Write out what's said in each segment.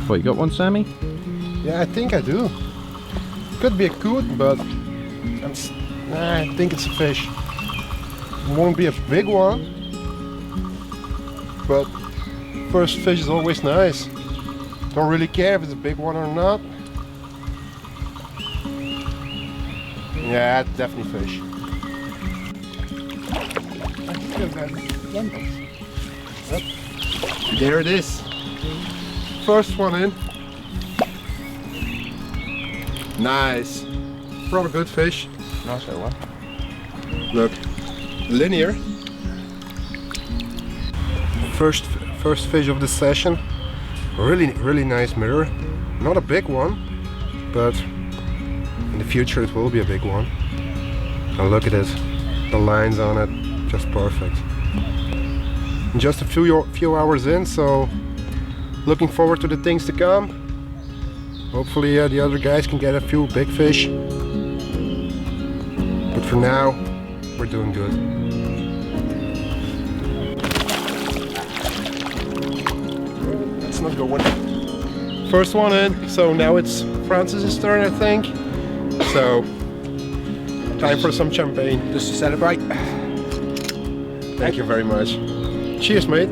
What, you got one, Sammy? Yeah, I think I do. Could be a coot, but I think it's a fish. It won't be a big one, but first fish is always nice. Don't really care if it's a big one or not. Yeah, definitely fish. Yep. There it is. First one in. Nice. Proper good fish. Nice little one. Look, linear. First fish of the session. Really nice mirror. Not a big one, but in the future it will be a big one. And look at it. The lines on it, just perfect. And just a few hours in, so looking forward to the things to come. Hopefully the other guys can get a few big fish. But for now, we're doing good. Let's not go with it. First one in, so now it's Francis's turn, I think. So, time for some champagne. Just to celebrate. Thank you very much. Cheers, mate.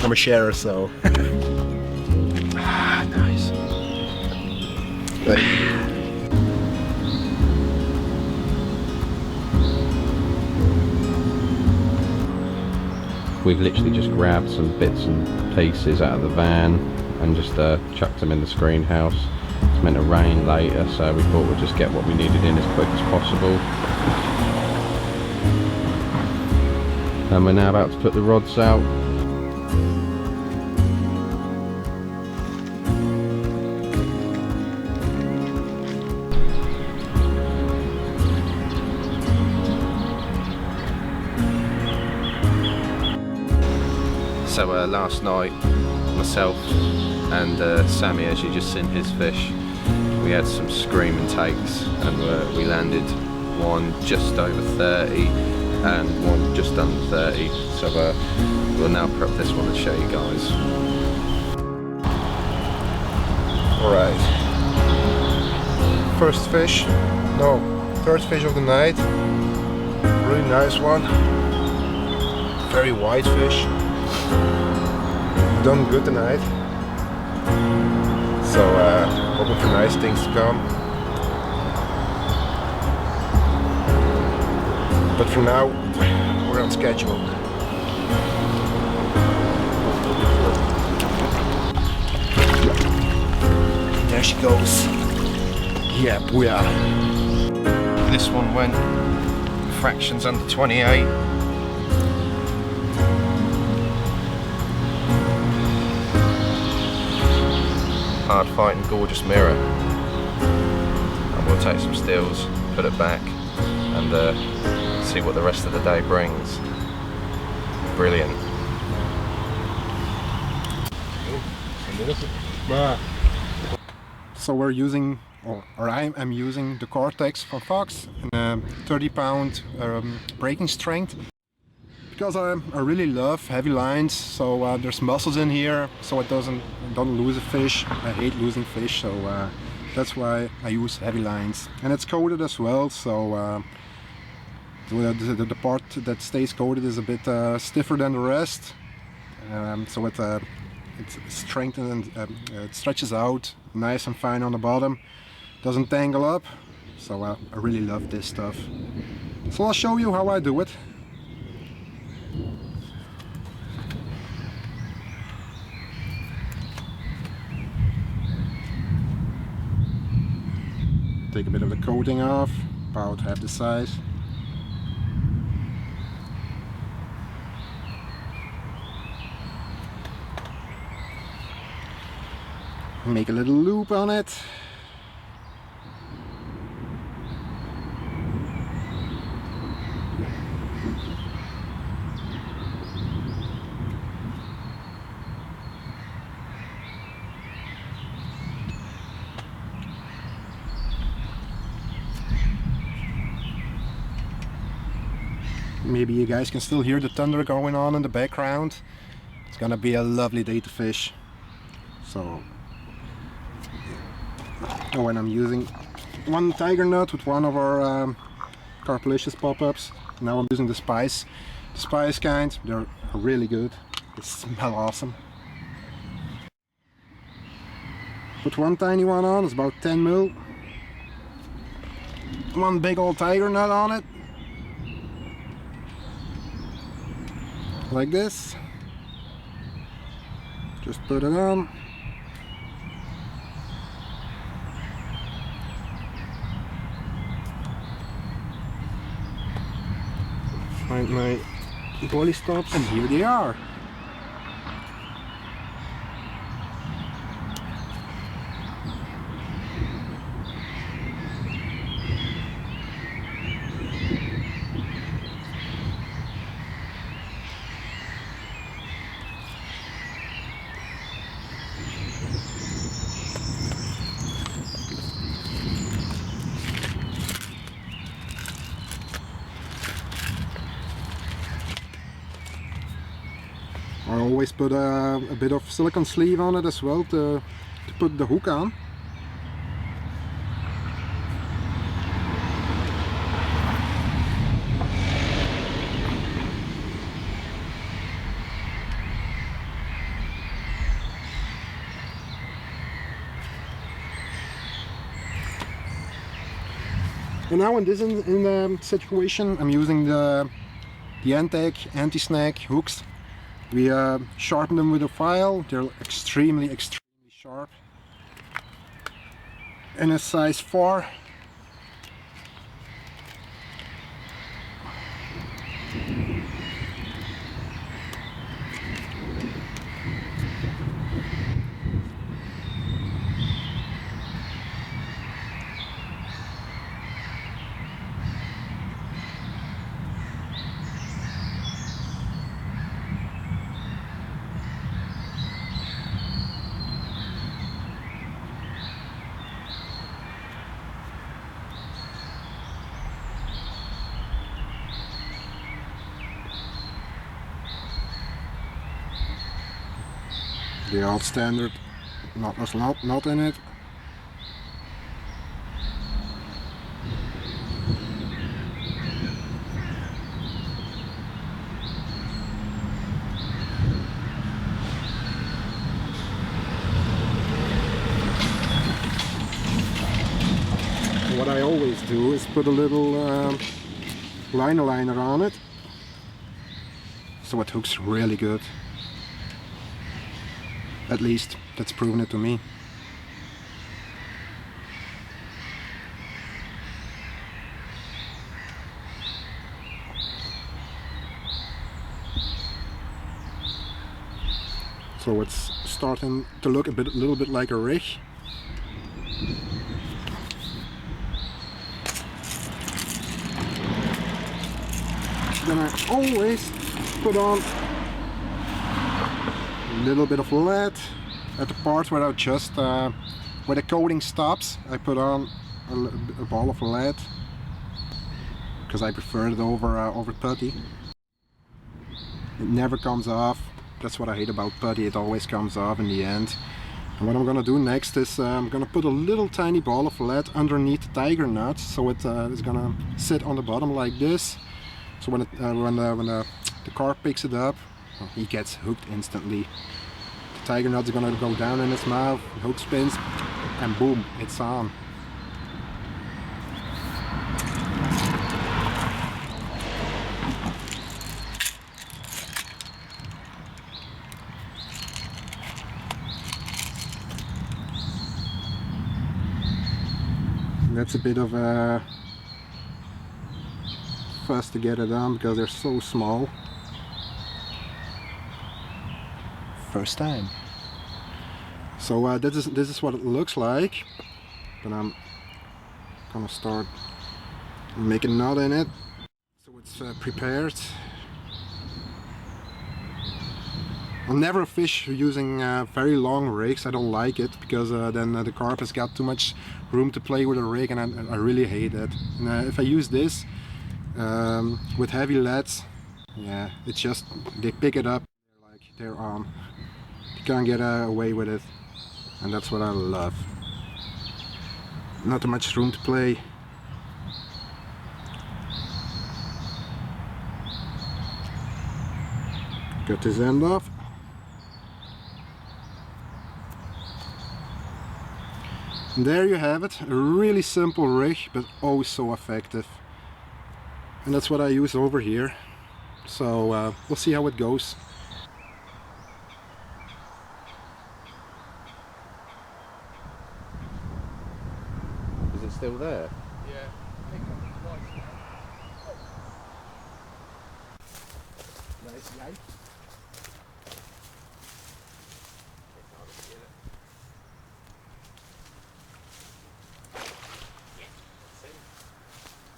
I'm a sharer, so. Ah, nice. We've literally just grabbed some bits and pieces out of the van and just chucked them in the screen house. It's meant to rain later, so we thought we'd just get what we needed in as quick as possible. And we're now about to put the rods out. So last night, myself and Sammy, as you just seen his fish, we had some screaming takes, and we landed one just over 30 and one just under 30. So we'll now prep this one and show you guys. Alright. First fish, no, third fish of the night. Really nice one. Very white fish. Done good tonight. So hoping for nice things to come. But for now, we're on schedule. There she goes. Yeah, booyah. This one went fractions under 28. Hard fighting, gorgeous mirror. And we'll take some stills, put it back, and see what the rest of the day brings. Brilliant. So we're using, or I'm using the Cortex from Fox, and 30-pound breaking strength. Because I really love heavy lines, so there's muscles in here, so it don't lose a fish. I hate losing fish, so that's why I use heavy lines. And it's coated as well, so the part that stays coated is a bit stiffer than the rest. So it strengthens and it stretches out nice and fine on the bottom. Doesn't tangle up, so I really love this stuff. So I'll show you how I do it. Take a bit of the coating off, about half the size. Make a little loop on it. Maybe you guys can still hear the thunder going on in the background. It's gonna be a lovely day to fish. So, oh, and I'm using one tiger nut with one of our Carplicious pop-ups. Now I'm using the spice kind. They're really good. They smell awesome. Put one tiny one on, it's about 10 mil. One big old tiger nut on it. Like this. Just put it on. Find my bully stops, and here they are. I always put a bit of silicone sleeve on it as well to put the hook on. And now in this situation, I'm using the Antec anti-snag hooks. We sharpen them with a file. They're extremely sharp. In a size 4. The old standard, not in it. What I always do is put a little liner on it, so it hooks really good. At least that's proven it to me. So it's starting to look a little bit like a rig. Then I always put on a little bit of lead at the part where I just where the coating stops. I put on a ball of lead because I prefer it over putty. It never comes off. That's what I hate about putty. It always comes off in the end. And what I'm gonna do next is I'm gonna put a little tiny ball of lead underneath the tiger nut, so it is gonna sit on the bottom like this. So when the carp picks it up, he gets hooked instantly. The tiger nut is gonna go down in his mouth, hook spins, and boom, it's on. And that's a bit of a fuss to get it on because they're so small. First time. So this is what it looks like. But I'm gonna start making a knot in it, so it's prepared. I'll never fish using very long rigs. I don't like it because then the carp has got too much room to play with a rig, and I really hate it. And if I use this with heavy leads, yeah, it's just they pick it up. They're on. You can't get away with it, and that's what I love. Not too much room to play. Got this end off. And there you have it, a really simple rig, but oh so effective. And that's what I use over here. So we'll see how it goes. Is it still there? Yeah. Nice guy.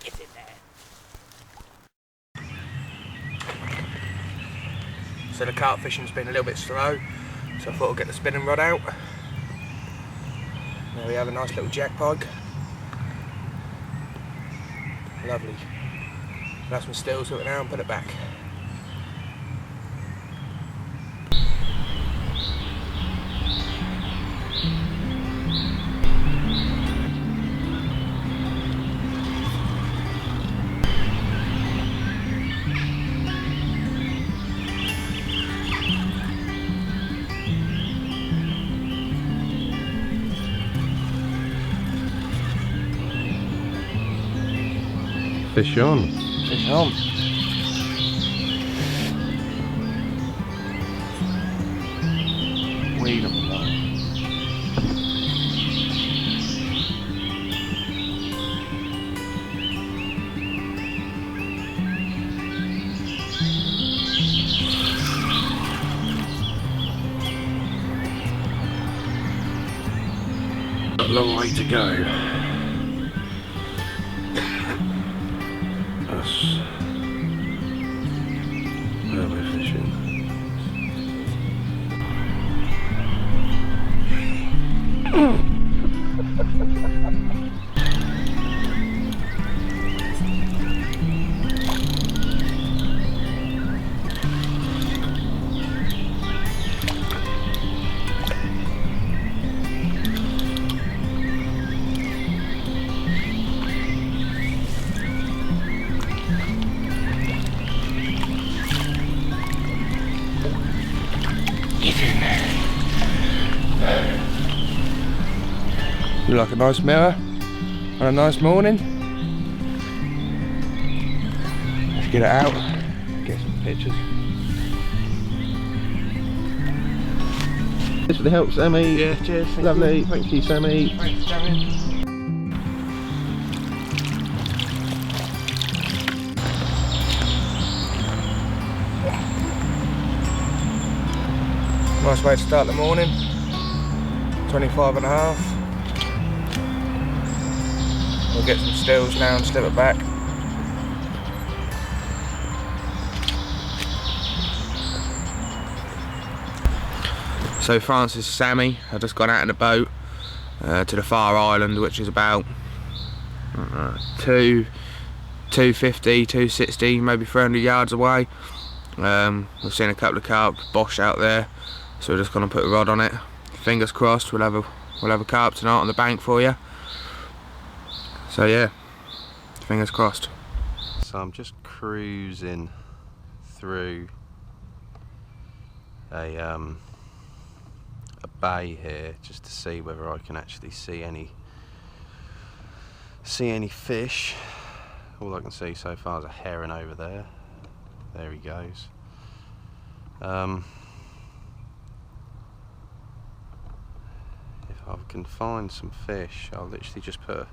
Get in there. So the carp fishing's been a little bit slow, so I thought I'd get the spinning rod out. There we have a nice little jack pike. Lovely. That's my stills with it now and put it back. Fish on. Fish on. Weed on the line. A long way to go. That's where we're fishing. Look like a nice mirror on a nice morning. Let's get it out, get some pictures. Thanks for the help, Sammy. Yeah, cheers. Lovely. Thank you, Sammy. Thanks, Sammy. Nice way to start the morning. 25.5. We'll get some stills now and slip it back. So Francis and Sammy have just gone out in a boat to the far island, which is about 250, 260, maybe 300 yards away. We've seen a couple of carp bosh out there, so we're just going to put a rod on it. Fingers crossed, we'll have a carp tonight on the bank for you. So yeah, fingers crossed. So I'm just cruising through a bay here just to see whether I can actually see any fish. All I can see so far is a heron over there. There he goes. If I can find some fish, I'll literally just put a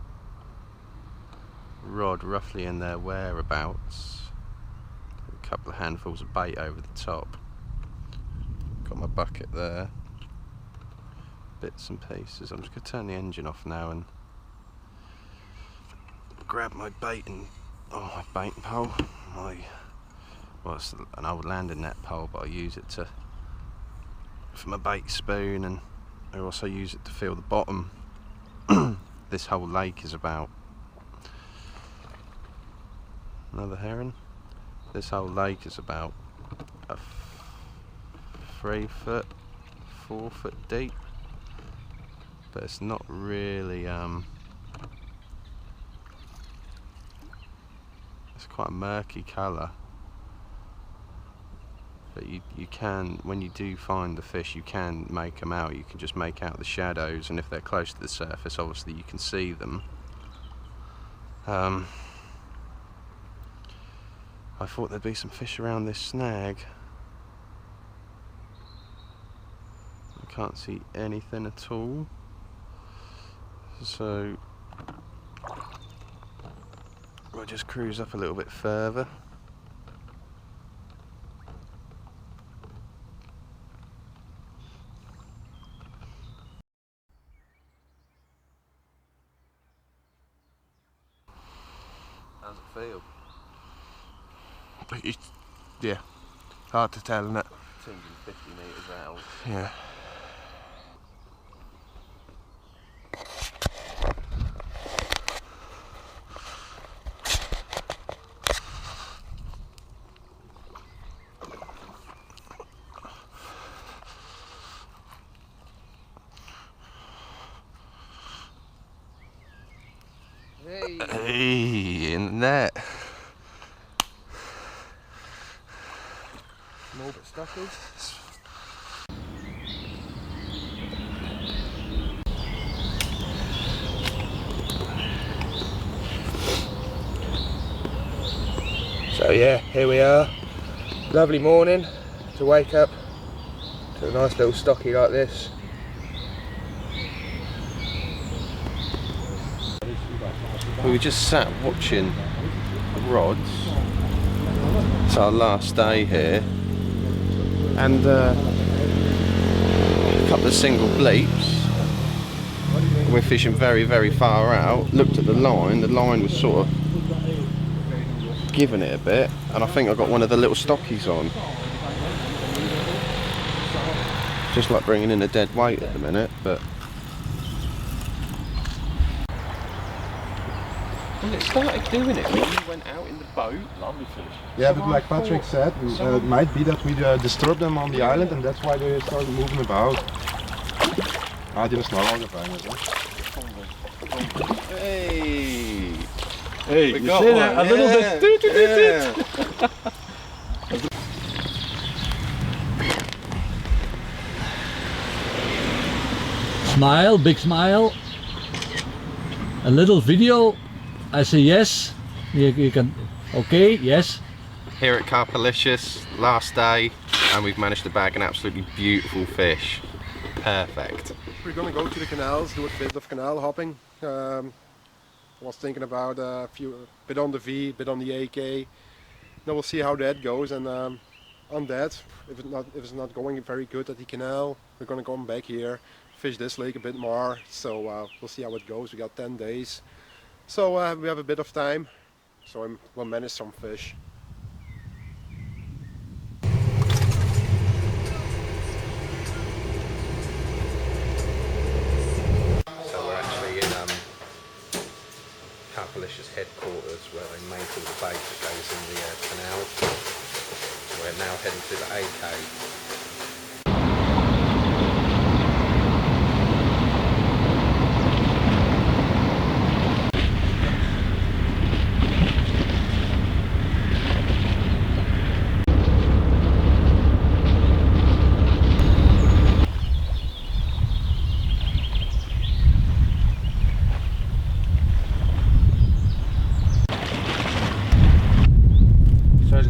rod roughly in their whereabouts, a couple of handfuls of bait over the top. Got my bucket there, bits and pieces. I'm just going to turn the engine off now and grab my bait and my bait pole. Well, it's an old landing net pole, but I use it for my bait spoon, and I also use it to feel the bottom. This whole lake is about another heron. This whole lake is about a 3 foot, 4 foot deep, but it's not really it's quite a murky colour. But you can, when you do find the fish, you can make them out. You can just make out the shadows, and if they're close to the surface, obviously you can see them. I thought there'd be some fish around this snag. I can't see anything at all. So we'll just cruise up a little bit further. How's it feel? Yeah, hard to tell, isn't it? 250 metres out. Yeah. Hey, in the net. Small but stocky. So yeah, here we are. Lovely morning to wake up to a nice little stocky like this. We were just sat watching the rods. It's our last day here, and a couple of single bleeps. We're fishing very, very far out. Looked at the line was sort of giving it a bit, and I think I got one of the little stockies on. Just like bringing in a dead weight at the minute, but well, it started doing it when you went out in the boat. Lovely fish. Yeah, but like Patrick said, it might be that we disturbed them on the island, and that's why they started moving about. Ah, die is snel al gevangen. Hey! Hey, We you got see one. that? A little bit. Smile, big smile. A little video. I say yes. You can. Okay, yes. Here at Carp, last day, and we've managed to bag an absolutely beautiful fish. Perfect. We're gonna go to the canals, do a bit of canal hopping. I was thinking about bit on the V, bit on the AK. Now we'll see how that goes, and on that, if it's not going very good at the canal, we're gonna come back here, fish this lake a bit more. So we'll see how it goes. We got 10 days, so we have a bit of time. So we'll manage some fish. Carpalicious headquarters, where they make all the bait that goes in the canal. So we're now heading to the AK.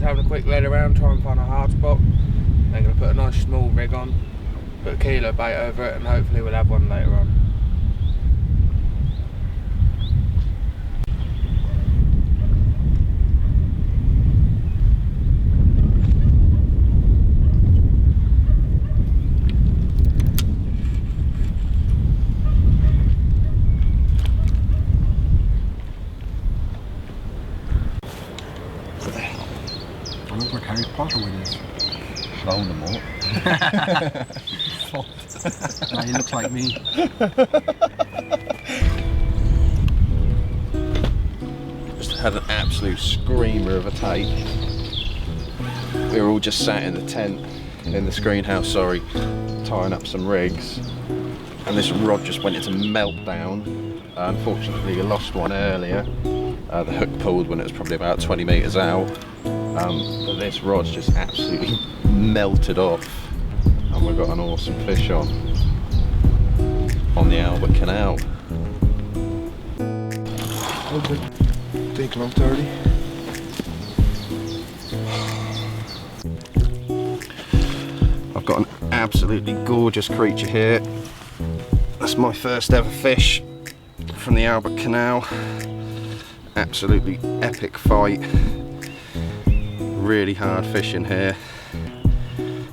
Having a quick lead around, try and find a hard spot. Then going to put a nice small rig on, put a kilo bait over it, and hopefully we'll have one later on. I look like Harry Potter with this. Voldemort. No, he looks like me. Just had an absolute screamer of a take. We were all just sat in the tent in the screen house, sorry, tying up some rigs, and this rod just went into meltdown. Unfortunately, I lost one earlier. The hook pulled when it was probably about 20 metres out, but this rod's just absolutely melted off, and we've got an awesome fish on the Albert Canal. Take long 30. I've got an absolutely gorgeous creature here. That's my first ever fish from the Albert Canal. Absolutely epic fight. Really hard fishing here.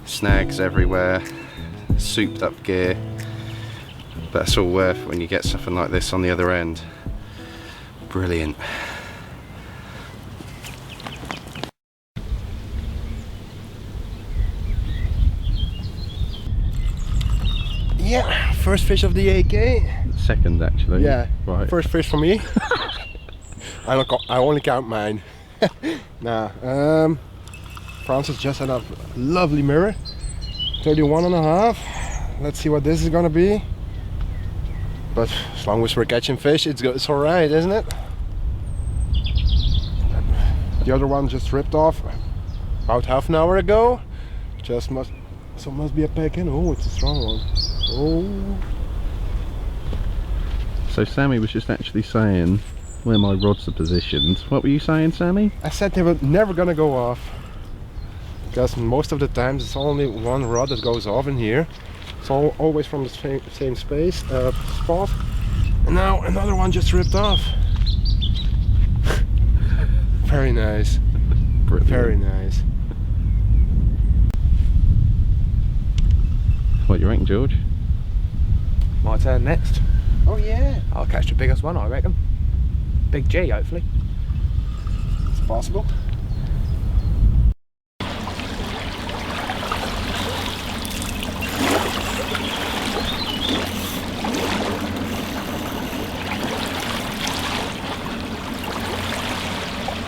Snags everywhere. Souped up gear. But it's all worth it when you get something like this on the other end. Brilliant. Yeah, first fish of the AK. Second, actually. Yeah, Right. first fish for me. I only count mine. Nah, Francis just had a lovely mirror. 31.5. Let's see what this is gonna be. But as long as we're catching fish, it's alright, isn't it? The other one just ripped off about half an hour ago. Must be a peck in. Oh, it's a strong one. Oh. So Sammy was just actually saying where my rods are positioned. What were you saying, Sammy? I said they were never gonna go off, because most of the times it's only one rod that goes off in here. It's always from the same spot. And now another one just ripped off. Very nice. Brilliant. Very nice. What do you reckon, George? My turn next. Oh yeah, I'll catch the biggest one, I reckon. Big G, hopefully. it's possible.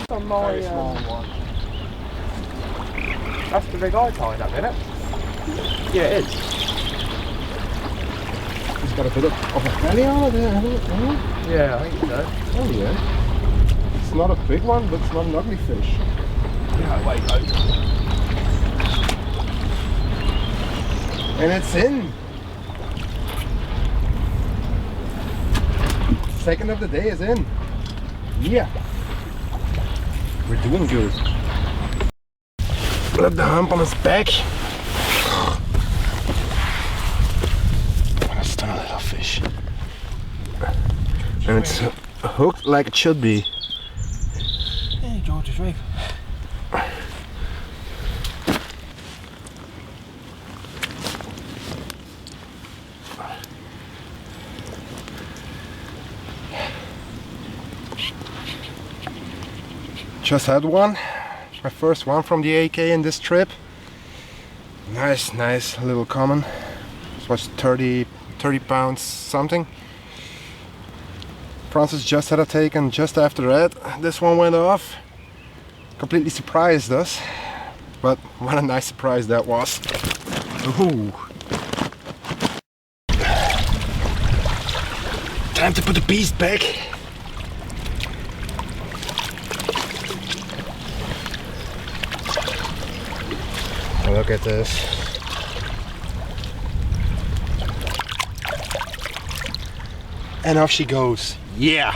Very small one. That's the rig I tied up, isn't it? Yeah, it is. It's got a bit of a belly on it, hasn't it? Oh. Yeah, I think so. Oh yeah. It's not a big one, but it's not an ugly fish. Yeah, wait, though. And it's in. Second of the day is in. Yeah. We're doing good. Look, the hump on his back. That's still a little fish. And it's hooked like it should be. Hey, George's rig. Just had one. My first one from the AK in this trip. Nice little common. It was 30 pounds something. Francis just had a take, and just after that this one went off. Completely surprised us. But what a nice surprise that was. Ooh. Time to put the beast back. Look at this. And off she goes. Yeah.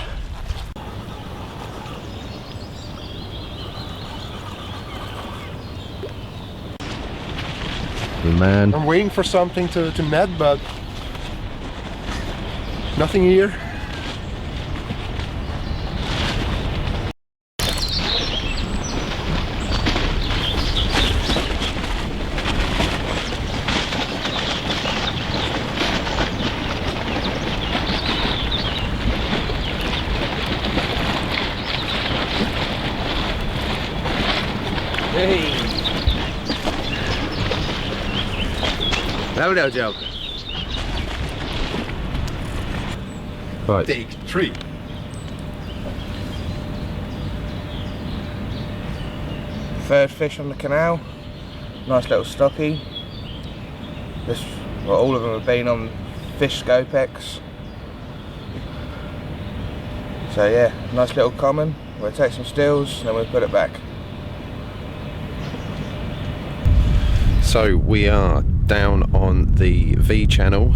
Man. I'm waiting for something to net, but nothing here. Hey! Hello, Joe. Right. Take 3. Third fish on the canal. Nice little stocky. Well, all of them have been on fish Scopex. So yeah, nice little common. We'll take some stills and then we'll put it back. So we are down on the V channel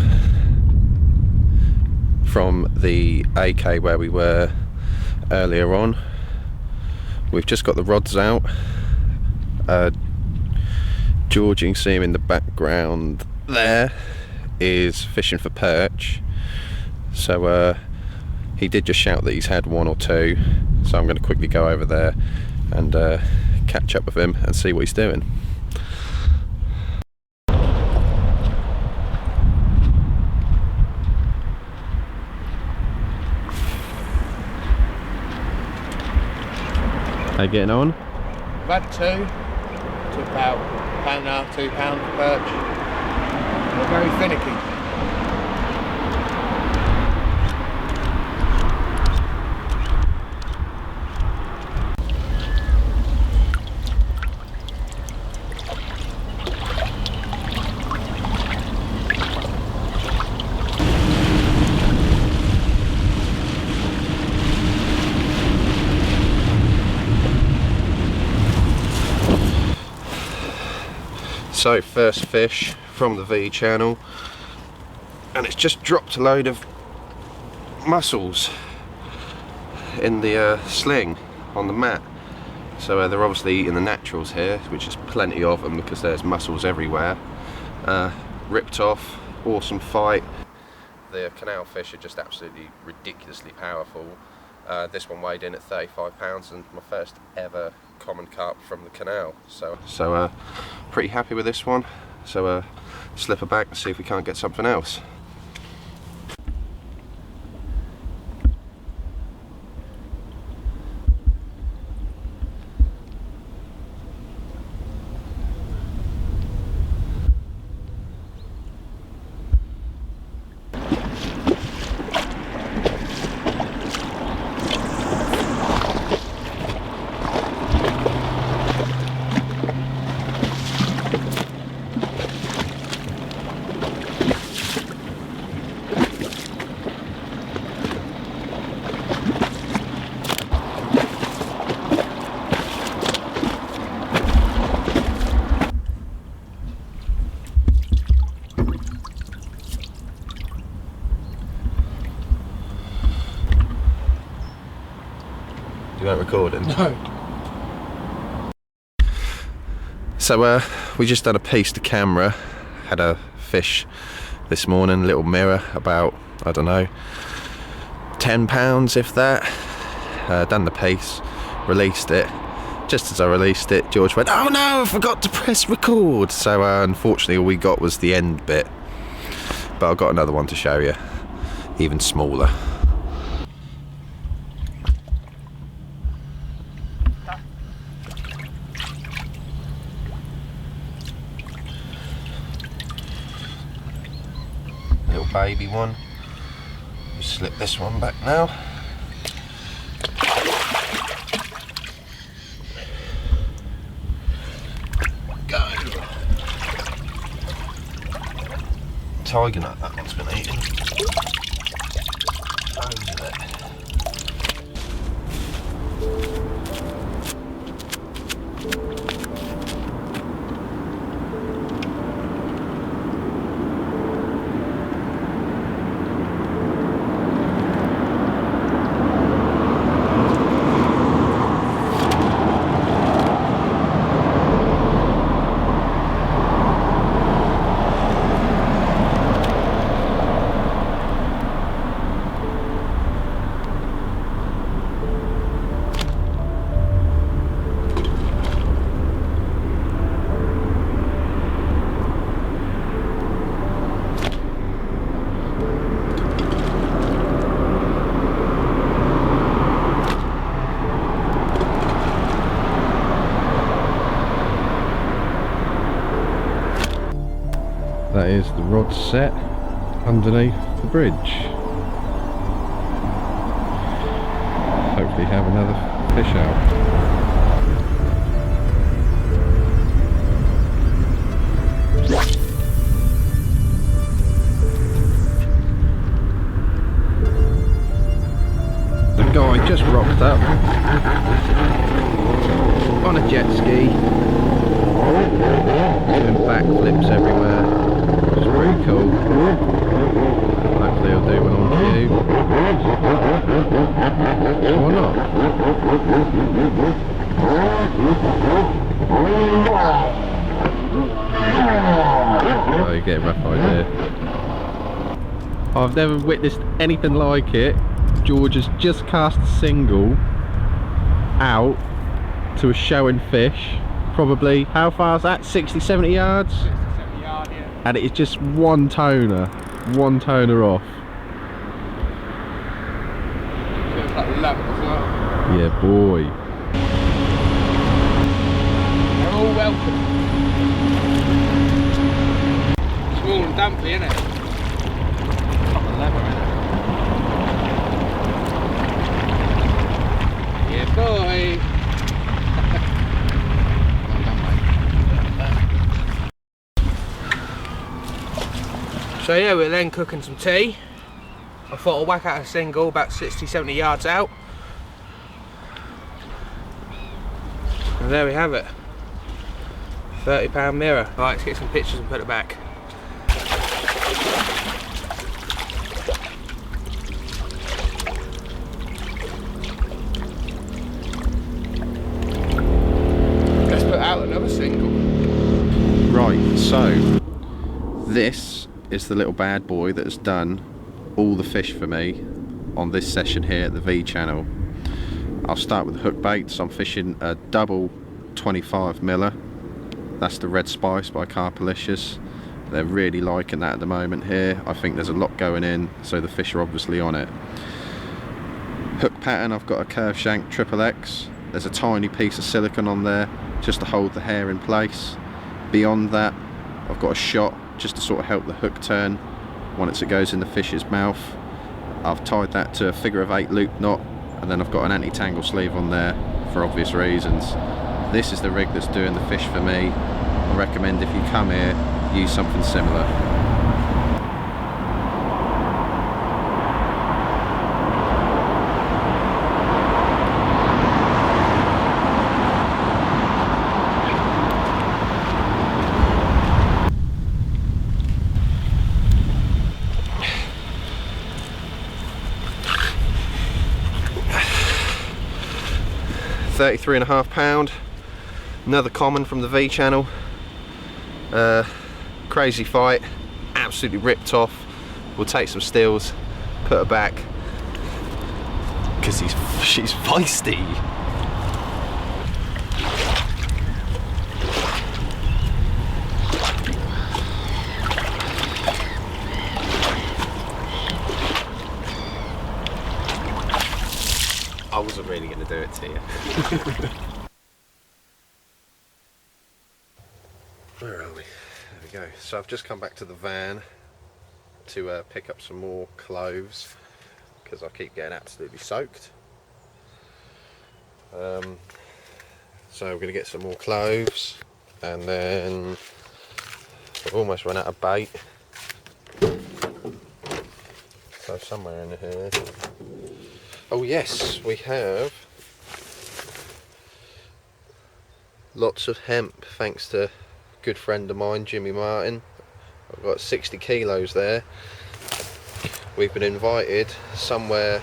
from the AK where we were earlier on. We've just got the rods out. George, you can see him in the background there, is fishing for perch. So he did just shout that he's had one or two, so I'm going to quickly go over there and catch up with him and see what he's doing. How you getting on? We've had two about £1.5, £2 perch. They're very finicky. So first fish from the V channel, and it's just dropped a load of mussels in the sling on the mat. So they're obviously eating the naturals here, which is plenty of them because there's mussels everywhere. Ripped off, awesome fight. The canal fish are just absolutely ridiculously powerful. This one weighed in at 35 pounds and my first ever common carp from the canal. So pretty happy with this one. So slip her back and see if we can't get something else. You weren't recording? No. So we just done a piece to camera. Had a fish this morning, little mirror, about, I don't know, £10 if that. Done the piece, released it. Just as I released it, George went, "Oh no, I forgot to press record." So unfortunately all we got was the end bit. But I've got another one to show you, even smaller. Little baby one. Just slip this one back now. Go! Tiger nut, that one's been eaten. Over there. That is the rod set underneath the bridge. Hopefully have another fish out. So I just rocked up on a jet ski, doing backflips everywhere. It's pretty cool. Hopefully I'll do one on cue. Or not. Oh, you get a rough idea. I've never witnessed anything like it. George has just cast a single out to a showing fish. Probably, how far is that? 60, 70 yards? 60, 70 yards, yeah. And it is just one toner off. Feels like 11 as well. Yeah, boy. They're all welcome. Small and dumpy, isn't it? Proper leather, isn't it? Yeah, boy. Well done, mate. So yeah, we're then cooking some tea. I thought I'll whack out a single about 60-70 yards out. And there we have it. £30 mirror. Right, let's get some pictures and put it back. Let's put out another single. Right, so this is the little bad boy that has done all the fish for me on this session here at the V channel. I'll start with the hook baits. I'm fishing a double 25 miller. That's the Red Spice by Carp. They're really liking that at the moment here. I think there's a lot going in, so the fish are obviously on it. Hook pattern, I've got a curve shank XXX. There's a tiny piece of silicone on there just to hold the hair in place. Beyond that, I've got a shot just to sort of help the hook turn once it goes in the fish's mouth. I've tied that to a figure of 8 loop knot, and then I've got an anti-tangle sleeve on there for obvious reasons. This is the rig that's doing the fish for me. I recommend if you come here, use something similar. £33.5, another common from the V channel. Crazy fight, absolutely ripped off. We'll take some stills, put her back, because she's feisty. I wasn't really going to do it to you. Where are we? There we go. So I've just come back to the van to pick up some more cloves because I keep getting absolutely soaked. So we're going to get some more cloves, and then I've almost run out of bait. So somewhere in here. Oh yes, we have lots of hemp, thanks to a good friend of mine, Jimmy Martin. I've got 60 kilos there. We've been invited somewhere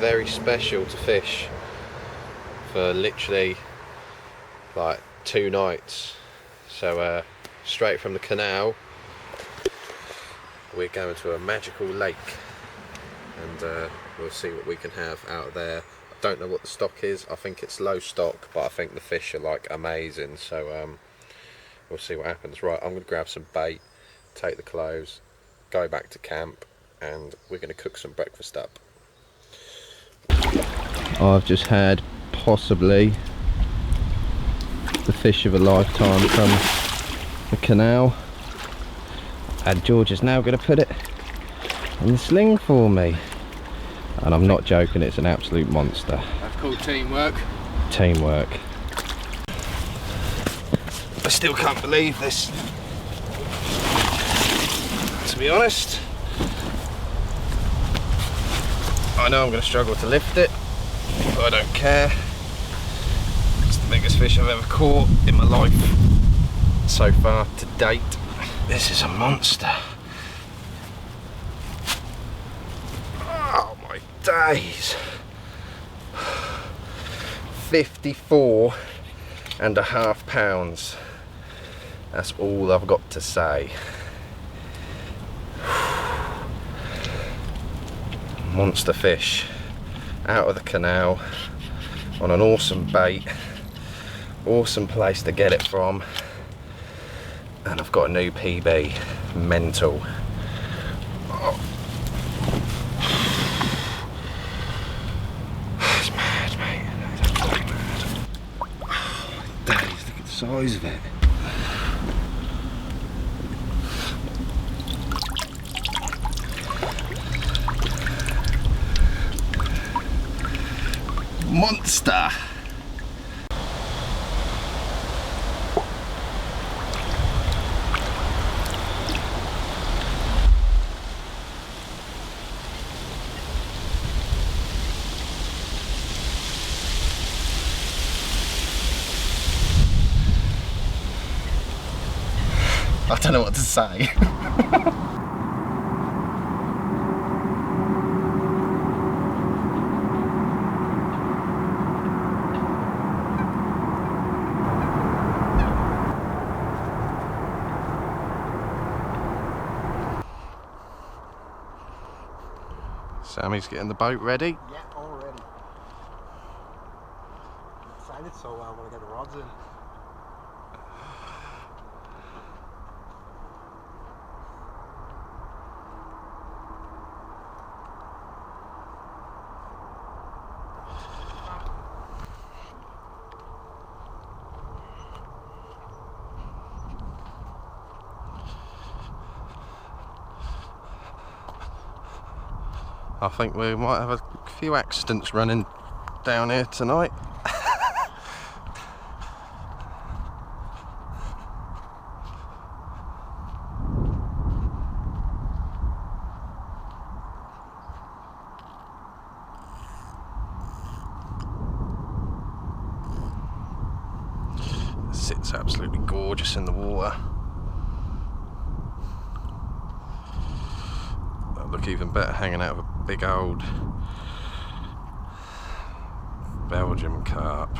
very special to fish for literally like 2 nights. So straight from the canal, we're going to a magical lake, and we'll see what we can have out of there. I don't know what the stock is. I think it's low stock, but I think the fish are like amazing. So we'll see what happens. Right, I'm going to grab some bait, take the clothes, go back to camp, and we're going to cook some breakfast up. I've just had possibly the fish of a lifetime from the canal, and George is now going to put it in the sling for me. And I'm not joking, it's an absolute monster. That's called teamwork. Teamwork. I still can't believe this, to be honest. I know I'm going to struggle to lift it, but I don't care. It's the biggest fish I've ever caught in my life so far to date. This is a monster. Oh my days. 54.5 pounds. That's all I've got to say. Monster fish out of the canal on an awesome bait, awesome place to get it from, and I've got a new PB. Mental. Oh. It's mad, mate. That's absolutely mad. Oh my days, look at the size of it. Monster! I don't know what to say. Sammy's getting the boat ready. Yeah, all ready. I'm excited, so I want to get the rods in. I think we might have a few accidents running down here tonight. It sits absolutely gorgeous in the water. Look even better hanging out of a big old Belgium carp.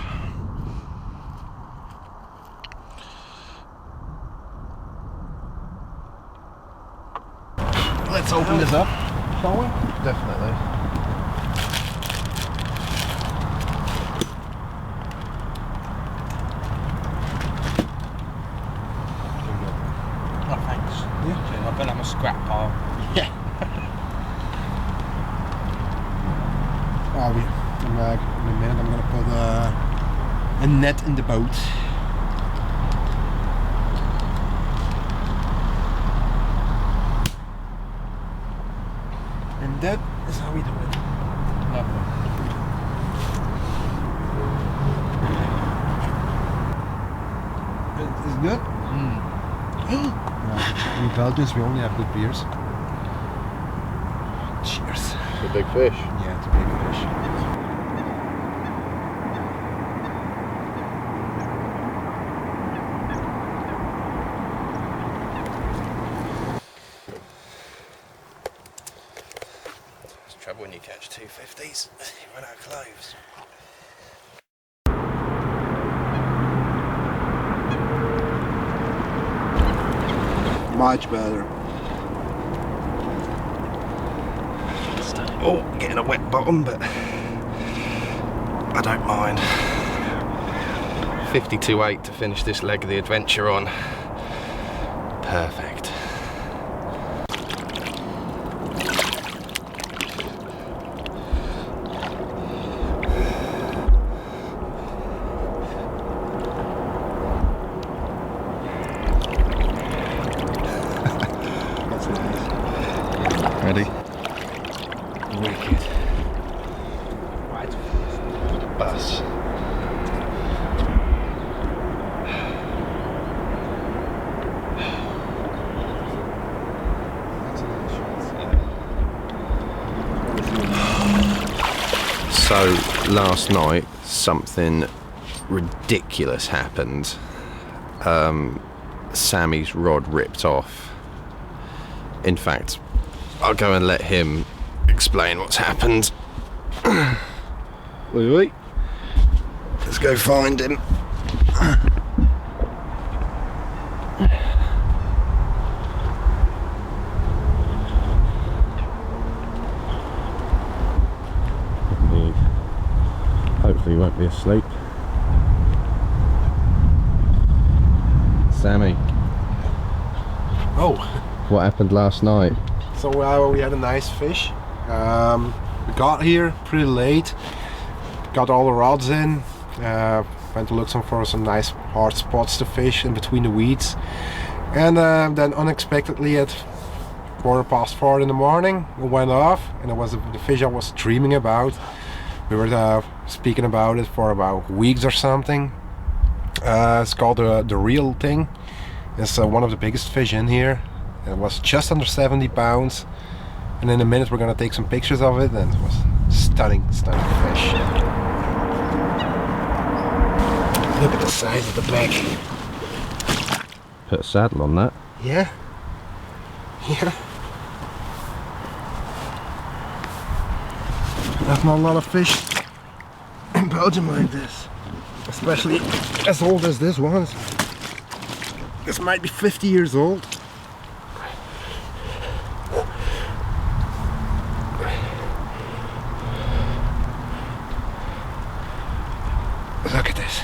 Let's open this up, shall we? Definitely. Oh, thanks. Yeah. I bet I'm a scrap pile. Yeah. In a minute I'm gonna put a net in the boat. And that is how we do it. Lovely. Is it good? In Belgium we only have good beers. Cheers. It's a big fish. Yeah, it's a big fish. It's trouble when you catch 250s, you run out of clothes. Much better. Oh, getting a wet bottom, but I don't mind. 52.8 to finish this leg of the adventure on. Perfect. That's nice. Ready? Wicked. Right. Bus. last night something ridiculous happened. Sammy's rod ripped off. In fact, I'll go and let him explain what's happened. Wait, wait. Let's go find him. Hopefully he won't be asleep. Sammy. Oh, What happened last night? so we had a nice fish. We got here pretty late, got all the rods in, went to look for some nice hard spots to fish in between the weeds, and then unexpectedly at 4:15 in the morning it went off, and it was the fish I was dreaming about. We were speaking about it for about weeks or something. It's called the real thing. It's one of the biggest fish in here. It was just under 70 pounds, and in a minute we're gonna take some pictures of it, and it was stunning fish. Look at the size of the back. Put a saddle on that. Yeah. There's not a lot of fish in Belgium like this, especially as old as this one. This might be 50 years old. Look at this.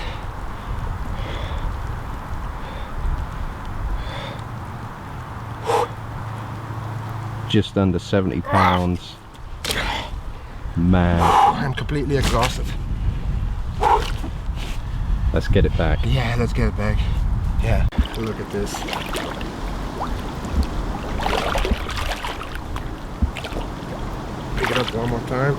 Just under 70 pounds. Man. I'm completely exhausted. Let's get it back. Yeah, let's get it back. Yeah, look at this. Pick it up one more time.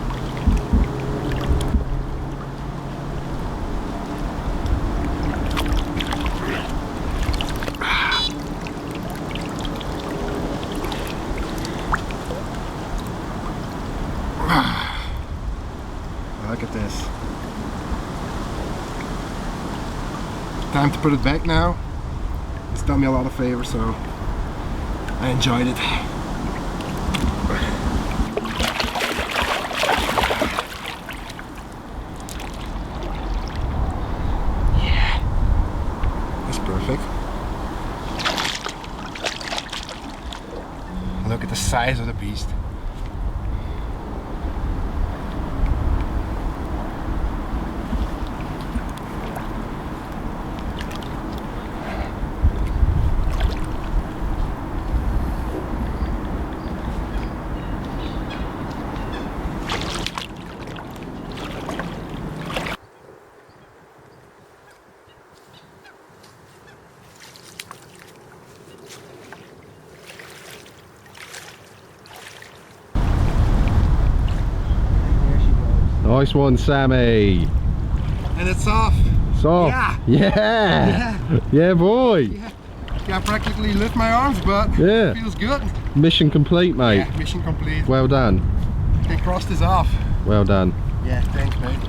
Look at this. Time to put it back now. It's done me a lot of favors, so I enjoyed it. Yeah, that's perfect. Look at the size of the beast. Nice one, Sammy. And it's off. So, Yeah. Yeah, boy. Yeah. Yeah, I practically lift my arms, but Yeah. it feels good. Mission complete, mate. Yeah, mission complete. Well done. They crossed this off. Well done. Yeah, thanks, mate.